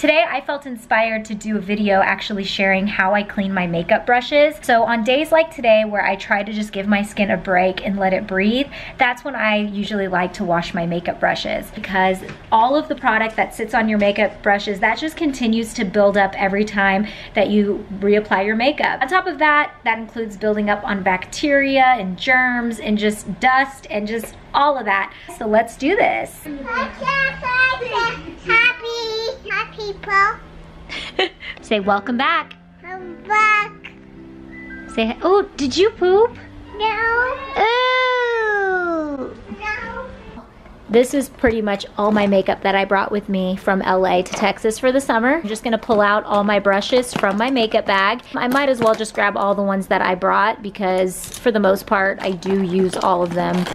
Today I felt inspired to do a video actually sharing how I clean my makeup brushes. So on days like today where I try to just give my skin a break and let it breathe, that's when I usually like to wash my makeup brushes, because all of the product that sits on your makeup brushes, that just continues to build up every time that you reapply your makeup. On top of that, that includes building up on bacteria and germs and just dust and just all of that. So let's do this. Hi people. Say welcome back. I'm back. Say, oh, did you poop? No. Oh. No. This is pretty much all my makeup that I brought with me from LA to Texas for the summer. I'm just gonna pull out all my brushes from my makeup bag. I might as well just grab all the ones that I brought because for the most part, I do use all of them.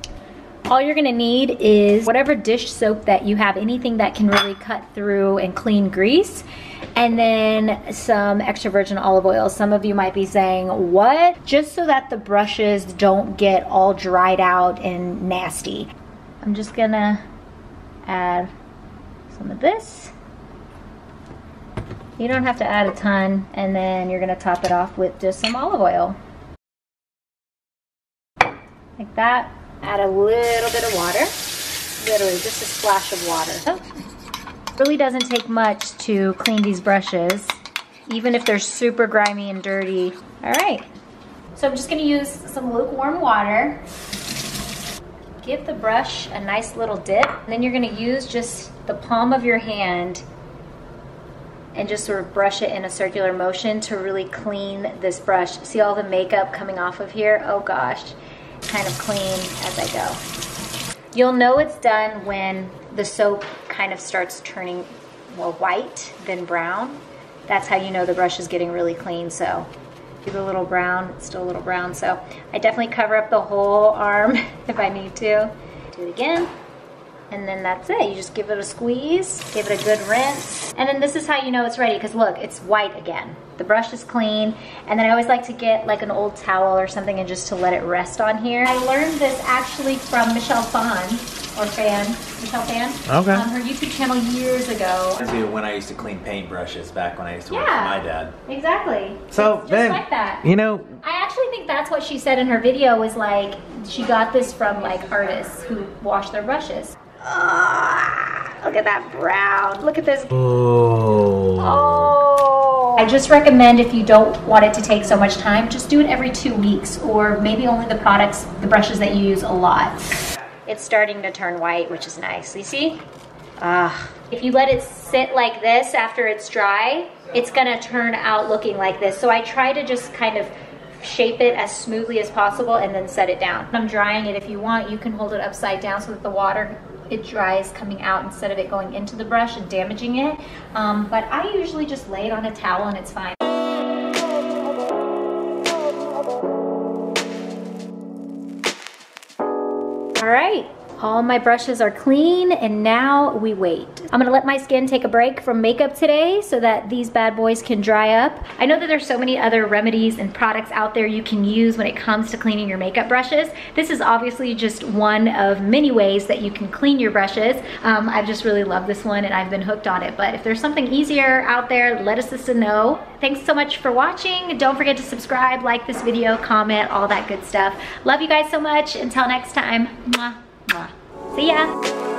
All you're gonna need is whatever dish soap that you have, anything that can really cut through and clean grease, and then some extra virgin olive oil. Some of you might be saying, what? Just so that the brushes don't get all dried out and nasty. I'm just gonna add some of this. You don't have to add a ton, and then you're gonna top it off with just some olive oil. Like that. Add a little bit of water, literally just a splash of water. It really doesn't take much to clean these brushes, even if they're super grimy and dirty. All right, so I'm just gonna use some lukewarm water. Give the brush a nice little dip, and then you're gonna use just the palm of your hand and just sort of brush it in a circular motion to really clean this brush. See all the makeup coming off of here? Oh gosh. Kind of clean as I go. You'll know it's done when the soap kind of starts turning more white than brown. That's how you know the brush is getting really clean. So do the little brown, it's still a little brown. So I definitely cover up the whole arm if I need to. Do it again. And then that's it. You just give it a squeeze, give it a good rinse. And then this is how you know it's ready, because look, it's white again. The brush is clean. And then I always like to get like an old towel or something and just to let it rest on here. I learned this actually from Michelle Michelle Fan. Okay. Her YouTube channel years ago. When I used to clean paintbrushes back when I used to work for my dad. Exactly. So it's then, just like that. you know, I actually think that's what she said in her video, was like, she got this from like artists who wash their brushes. Look at that brown. Look at this. Oh. I just recommend, if you don't want it to take so much time, just do it every 2 weeks, or maybe only the brushes that you use a lot. It's starting to turn white, which is nice. You see? If you let it sit like this after it's dry, it's gonna turn out looking like this. So I try to just kind of shape it as smoothly as possible and then set it down. I'm drying it. If you want, you can hold it upside down so that the water, it dries coming out instead of it going into the brush and damaging it. But I usually just lay it on a towel and it's fine. All right. All my brushes are clean, and now we wait. I'm gonna let my skin take a break from makeup today so that these bad boys can dry up. I know that there's so many other remedies and products out there you can use when it comes to cleaning your makeup brushes. This is obviously just one of many ways that you can clean your brushes. I've just really loved this one and I've been hooked on it. But if there's something easier out there, let us know. Thanks so much for watching. Don't forget to subscribe, like this video, comment, all that good stuff. Love you guys so much. Until next time. Mwah. See ya.